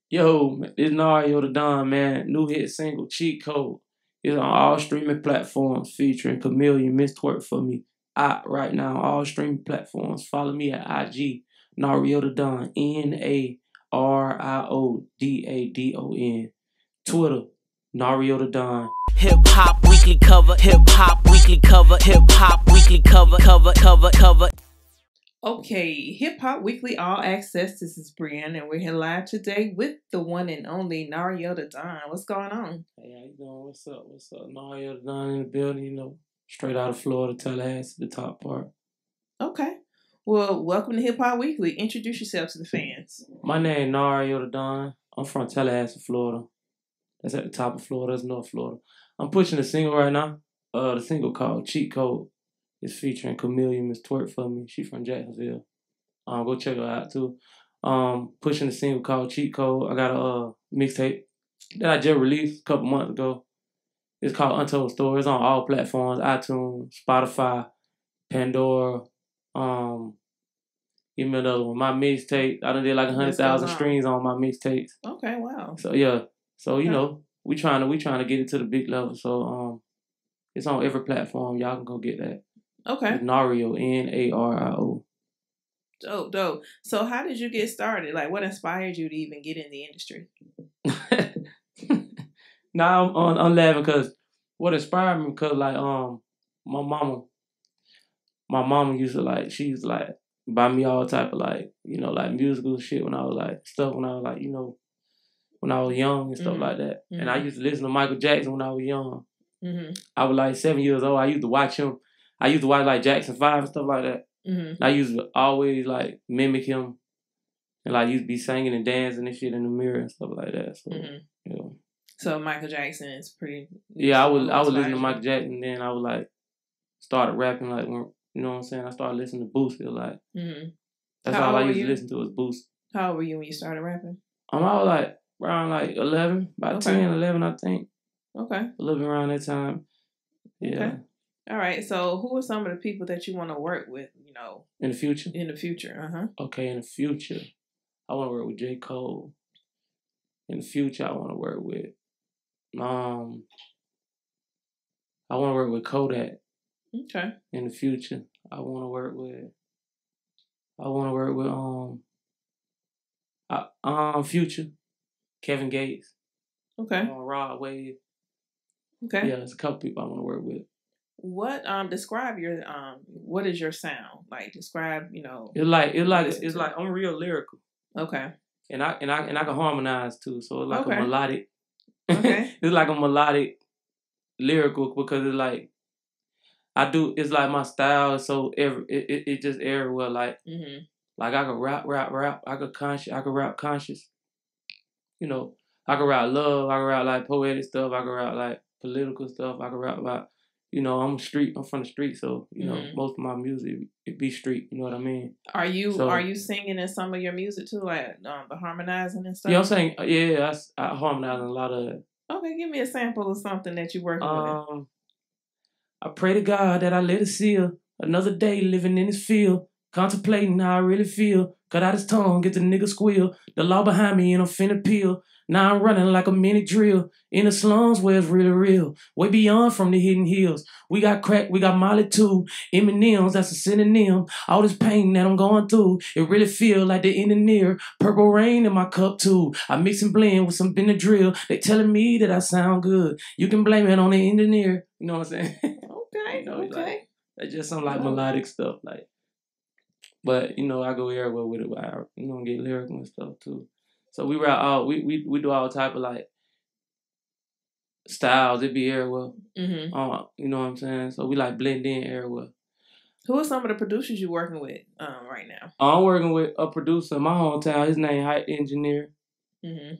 Yo, it's Nario man. New hit single, Cheat Code. It's on all streaming platforms featuring Chameleon, Miss Twerk for me. Out right now, all streaming platforms. Follow me at IG, nariodadon, nariodadon. Twitter, nariodadon. Hip hop weekly cover, hip hop weekly cover, hip hop weekly cover. Okay, Hip Hop Weekly All Access. This is Brienne, and we're here live today with the one and only nariodadon. What's going on? Hey, how you doing? What's up? What's up? Nariodadon in the building, straight out of Florida, Tallahassee, the top part. Okay. Well, welcome to Hip Hop Weekly. Introduce yourself to the fans. My name is nariodadon. I'm from Tallahassee, Florida. That's at the top of Florida. That's North Florida. I'm pushing a single right now. The single called Cheat Code. It's featuring Chameleon, Miss Twerk for me. She from Jacksonville. Go check her out too. Pushing a single called Cheat Code. I got a mixtape that I just released a couple months ago. It's called Untold Story. It's on all platforms: iTunes, Spotify, Pandora. Give me another one. My mixtape. I done did like 100,000 streams on my mixtapes. Okay, wow. So yeah. So we trying to get it to the big level. So it's on every platform. Y'all can go get that. Okay. It's Nario, Nario. Dope. So how did you get started? Like, what inspired you to even get in the industry? Now I'm laughing because what inspired me because like my mama used to she used to buy me all type of like musical shit when I was when I was when I was young and stuff like that. Mm-hmm. And I used to listen to Michael Jackson when I was young. Mm-hmm. I was 7 years old. I used to watch him. I used to watch Jackson 5 and stuff like that. Mm-hmm. I used to always mimic him. And used to be singing and dancing and shit in the mirror and stuff like that. So So Michael Jackson is pretty. Yeah, I was listening to Michael Jackson, and then I was started rapping when you know what I'm saying. I started listening to Boost a lot. Mm-hmm. That's all I used to listen to was Boost. How old were you when you started rapping? I was around 11, about 10, 11, I think. Okay. A little bit around that time. Yeah. Okay. All right. So who are some of the people that you want to work with? In the future. In the future. Okay, in the future, I want to work with J. Cole. In the future, I want to work with I want to work with Kodak. Okay. In the future, I want to work with Future, Kevin Gates. Okay. Rod Wave. Okay. Yeah, there's a couple people I want to work with. What describe your what is your sound? Describe, It's like I'm real lyrical. Okay. And I can harmonize too. So it's okay. A melodic. Okay. It's like a melodic lyrical because it's it's my style, so it just everywhere mm-hmm. I could rap, I could rap conscious. I could rap love, I could rap poetic stuff, I could rap political stuff, I could rap about I'm from the street, so mm-hmm. most of my music it be street, you know what I mean? Are you singing in some of your music too, the harmonizing and stuff? Yeah, I'm saying I harmonize a lot of it. Okay, give me a sample of something that you're working with. I pray to God that I let it seal another day living in this field, contemplating how I really feel. Cut out his tongue, get the nigga squeal. The law behind me and I'm finna peel. Now I'm running like a mini drill in the slums where it's really real. Way beyond from the hidden hills. We got crack, we got Molly too. M&M's, that's a synonym. All this pain that I'm going through, it really feel like the end is near. Purple rain in my cup too. I mix and blend with some Benadryl. They telling me that I sound good. You can blame it on the engineer. You know what I'm saying? Okay, okay. That's just some melodic stuff But I go everywhere with it. I get lyrical and stuff too. So we rap we do all type of styles. It be everywhere. Mm-hmm. You know what I'm saying? So we blend in everywhere. Who are some of the producers you working with right now? I'm working with a producer in my hometown. His name Hype Engineer. Mm-hmm.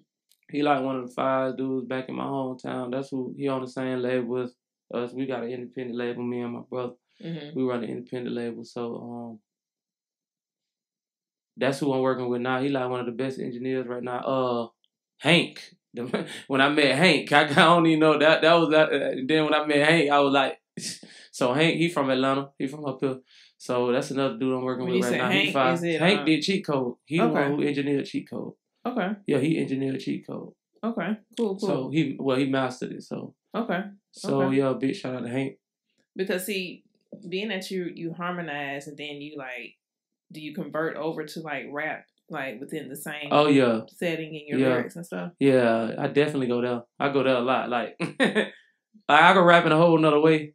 He one of the 5 dudes back in my hometown. That's who he on the same label with us. We got an independent label. Me and my brother. Mm-hmm. We run an independent label. So that's who I'm working with now. He one of the best engineers right now. Hank. When I met Hank, I don't even know that was that. Then when I met Hank, I was so Hank, he from Atlanta. He from up here. So that's another dude I'm working with right now. Hank, Hank did Cheat Code. He the one who engineered Cheat Code. Okay. Yeah, he engineered cheat code. Okay. Cool. So he mastered it. So okay. Yeah, big shout out to Hank. Because see, being that you harmonize and then you like, do you convert over to like rap like within the same setting in your lyrics and stuff? Yeah, I definitely go there. I go there a lot. Like I go rap in a whole nother way.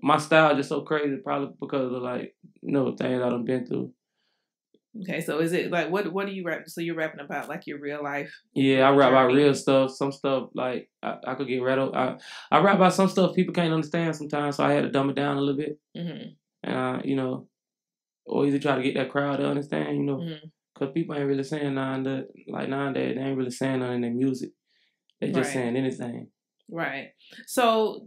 My style just so crazy, probably because of like things I done been through. Okay, so is it like what do you rap? So you're rapping about like your real life? Yeah, I rap about real stuff. Some stuff like I could get rattled. I rap about some stuff people can't understand sometimes, so I had to dumb it down a little bit. And or either try to get that crowd to understand, because people ain't really saying nowadays. Nowadays, they ain't really saying nothing in their music. They just saying anything. Right. So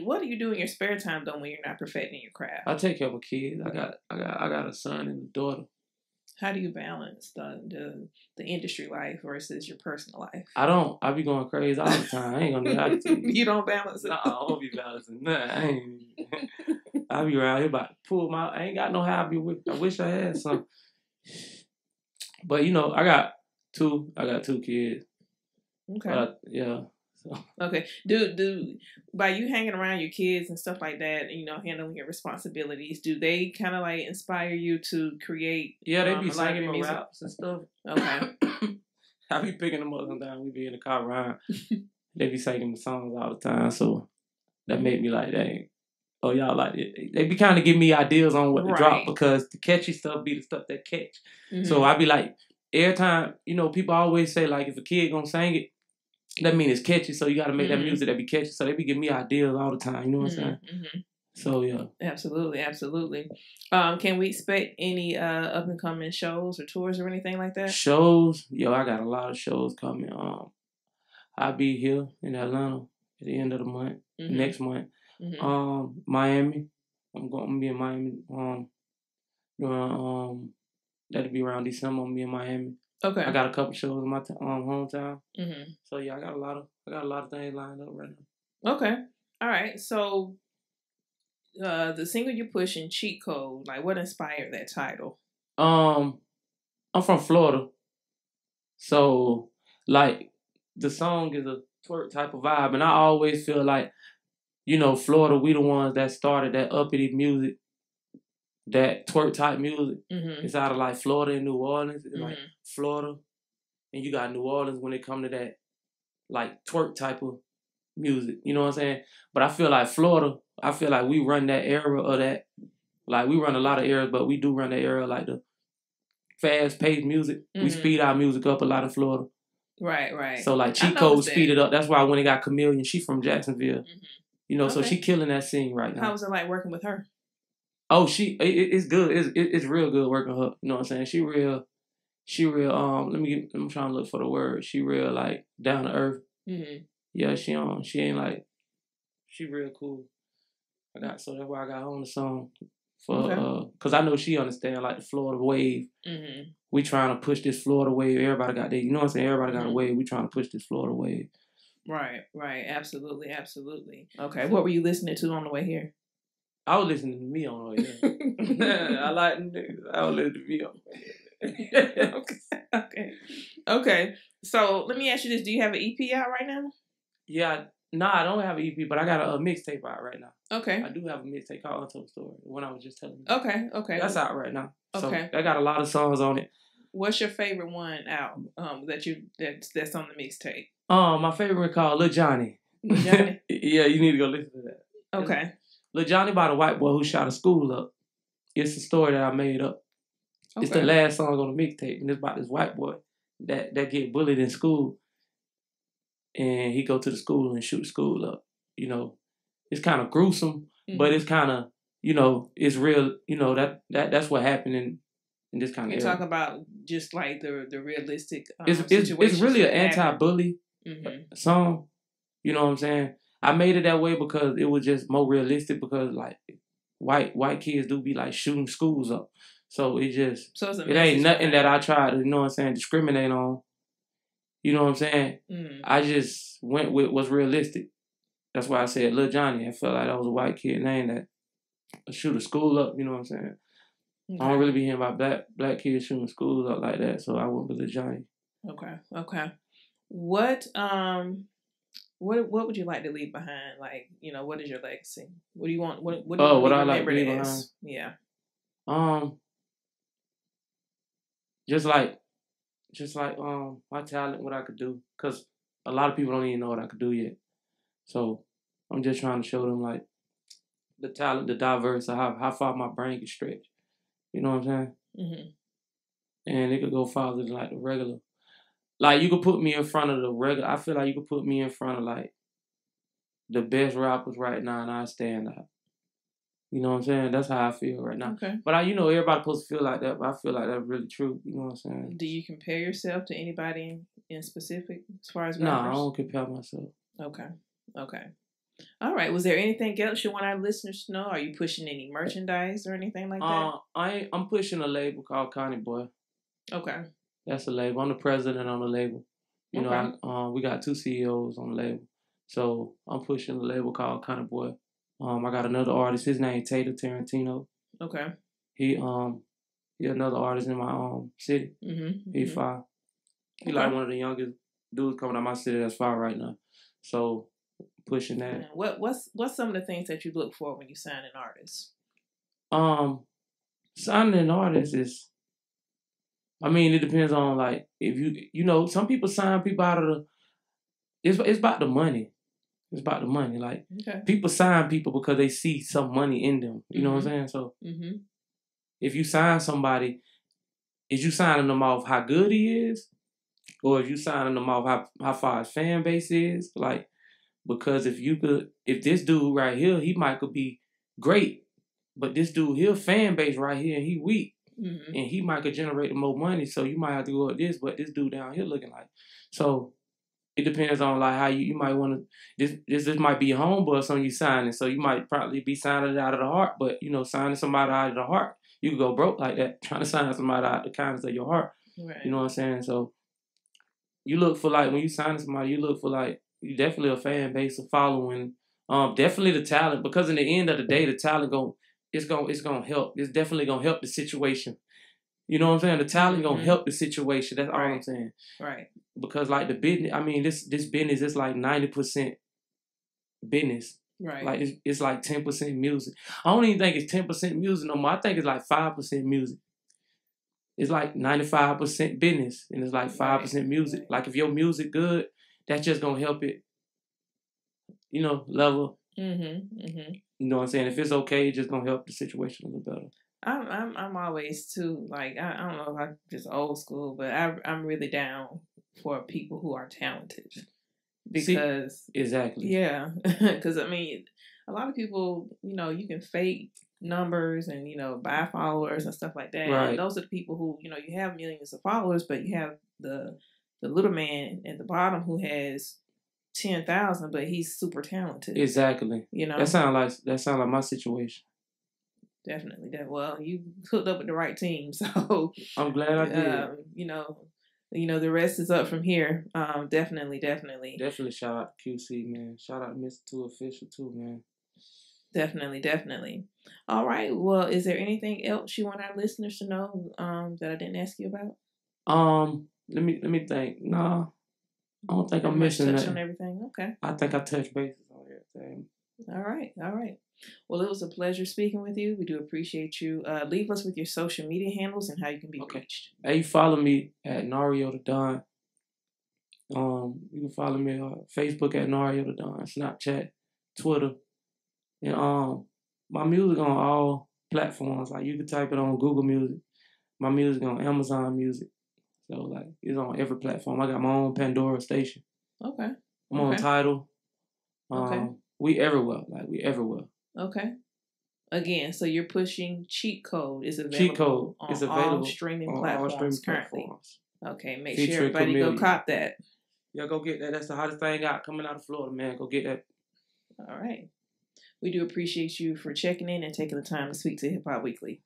what do you do in your spare time though when you're not perfecting your craft? I take care of my kids. I got a son and a daughter. How do you balance the industry life versus your personal life? I don't. I be going crazy all the time. I ain't gonna be honest to you. You don't balance it? No, I don't be balancing nothing. I ain't. I be around here about to pull my. I ain't got no hobby. I wish I had some. But I got two kids. Okay. Yeah. So. Okay. Do by you hanging around your kids and stuff like that, handling your responsibilities, do they kind of like inspire you to create? Yeah, they be singing my raps and stuff. Okay. I be picking them up sometimes. We be in the car around. They be singing the songs all the time, so that made me like, dang. Oh, y'all like it. They be kind of giving me ideas on what to drop because the catchy stuff be the stuff that catch. So I be like, every time, people always say like, if a kid gonna sing it, that mean it's catchy. So you got to make that music that be catchy. So they be giving me ideas all the time. You know what I'm saying? So yeah. Absolutely. Can we expect any up and coming shows or tours or anything like that? Shows, I got a lot of shows coming. I'll be here in Atlanta at the end of the month, next month. Miami. I'm gonna be in Miami. That'll be around December. I'm gonna be in Miami. Okay. I got a couple shows in my hometown. So yeah, I got a lot of things lined up right now. Okay. All right. So the single you're pushing, Cheat Code, like what inspired that title? I'm from Florida. So like the song is a twerk type of vibe, and I always feel like Florida, we the ones that started that uppity music, that twerk type music. It's out of like Florida and New Orleans. It's like Florida, and you got New Orleans when it come to that like twerk type of music. You know what I'm saying? But I feel like Florida, we run that era of that. Like we run a lot of eras, but we do run that era like the fast paced music. We speed our music up a lot in Florida. Right. So like Cheat Code speed it up. That's why when it got Chameleon, she from Jacksonville. So she killing that scene right now. How was it like working with her? Oh, it's good. It's real good working with her. You know what I'm saying? She real. I'm trying to look for the word. She real like down to earth. Yeah, she ain't like. She real cool. So that's why I got her on the song for because I know she understand like the Florida wave. We trying to push this Florida wave. Everybody got that. You know what I'm saying? Everybody got a wave. We trying to push this Florida wave. Right. Absolutely. Okay, what were you listening to on the way here? I was listening to me on the way here. I like niggas. I was listening to me on the way here. Okay. So let me ask you this: do you have an EP out right now? Yeah. Nah, I don't have an EP, but I got a mixtape out right now. Okay. I do have a mixtape called Untold Story. The one I was just telling you. Okay. That's out right now. Okay. So I got a lot of songs on it. What's your favorite one out that's on the mixtape? My favorite called Lil Johnny. Lil Johnny? Yeah, you need to go listen to that. Okay. Lil Johnny about a white boy who shot a school up. It's a story that I made up. Okay. It's the last song on the mixtape, and it's about this white boy that get bullied in school, and he go to the school and shoot the school up. It's kind of gruesome, but it's kind of it's real. That's what happened in this kind of era. You talk about just like the realistic. It's really an anti-bully song. You know what I'm saying? I made it that way because it was just more realistic because like white kids do be like shooting schools up. So it ain't nothing that I try to, discriminate on. You know what I'm saying? I just went with what's realistic. That's why I said Lil Johnny. I felt like that was a white kid name that shoot a school up, you know what I'm saying? Okay. I don't really be hearing about black kids shooting schools up like that, so I went with Lil Johnny. Okay. What would you like to leave behind? Like, what is your legacy? What do you want? What do you want to be remembered as? Yeah. Just like my talent, what I could do, because a lot of people don't even know what I could do yet. So I'm just trying to show them like the talent, the diverse, how far my brain can stretch. You know what I'm saying? Mm-hmm. And it could go farther than like the regular. Like you could put me in front of the regular. I feel like you could put me in front of like the best rappers right now, and I stand out. You know what I'm saying? That's how I feel right now. Okay. But everybody's supposed to feel like that, but I feel like that's really true. You know what I'm saying? Do you compare yourself to anybody in specific as far as rappers? No, I don't compare myself. Okay. All right. Was there anything else you want our listeners to know? Are you pushing any merchandise or anything like that? I'm pushing a label called Connie Boy. Okay. That's a label. I'm the president on the label. You know, we got 2 CEOs on the label. So I'm pushing a label called Connie Boy. I got another artist. His name Tater Tarantino. Okay. He another artist in my city. Mm-hmm. He fire. He like one of the youngest dudes coming out of my city that's fire right now. So pushing that. What's some of the things that you look for when you sign an artist? Signing an artist is, it depends on like if some people sign people out of the. It's about the money. It's about the money. Like people sign people because they see some money in them. You know what I'm saying? So if you sign somebody, is you signing them off how good he is, or is you signing them off how far his fan base is? Like, because if this dude right here, he might could be great, but this dude here fan base right here, he weak, and he might could generate more money. So you might have to go with this, but this dude down here looking like so. It depends on like how you might want to. This might be your homeboy or something you signing, so you might probably be signing it out of the heart. But signing somebody out of the heart, you could go broke like that. Trying to sign somebody out of the kindness of your heart. Right. You know what I'm saying? So you look for like when you sign somebody, you look for like you definitely a fan base, a following. Definitely the talent, because in the end of the day, the talent it's gonna help. It's definitely gonna help the situation. You know what I'm saying? The talent gonna help the situation. That's all I'm saying. Right. Because like the business, this business is like 90% business. Right. Like it's like 10% music. I don't even think it's 10% music no more. I think it's like 5% music. It's like 95% business, and it's like 5% music. Right. Like if your music good, that's just gonna help it. Level. You know what I'm saying? If it's okay, it's just gonna help the situation a little better. I'm always too like I don't know if I'm just old school, but I'm really down for people who are talented because exactly because a lot of people you can fake numbers and buy followers and stuff like that. Right. And those are the people who you have millions of followers, but you have the little man at the bottom who has 10,000, but he's super talented. Exactly. That sound like my situation. Definitely. Well, you hooked up with the right team, so I'm glad I did. The rest is up from here. Definitely. Definitely shout out to QC, man. Shout out to Mr. 2 Official too, man. Definitely. All right. Well, is there anything else you want our listeners to know that I didn't ask you about? Let me think. No, I don't think I'm missing touch nothing. on everything. Okay. I think I touched bases on everything. All right. Well, it was a pleasure speaking with you. We do appreciate you. Leave us with your social media handles and how you can be reached. Hey, you follow me at nariodadon. You can follow me on Facebook at nariodadon, Snapchat, Twitter, and my music on all platforms. Like you can type it on Google Music. My music on Amazon Music. So like it's on every platform. I got my own Pandora station. Okay. I'm on Tidal. Okay. We everywhere. Like we everywhere. Okay. Again, so you're pushing Cheat Code is available. Cheat Code is available all streaming platforms currently. Okay, make sure Featuring everybody Chameleon. go cop that. Yeah, go get that. That's the hottest thing out coming out of Florida, man. Go get that. All right. We do appreciate you for checking in and taking the time to speak to Hip Hop Weekly.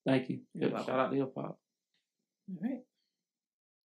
Thank you. Shout out to Hip Hop. All right.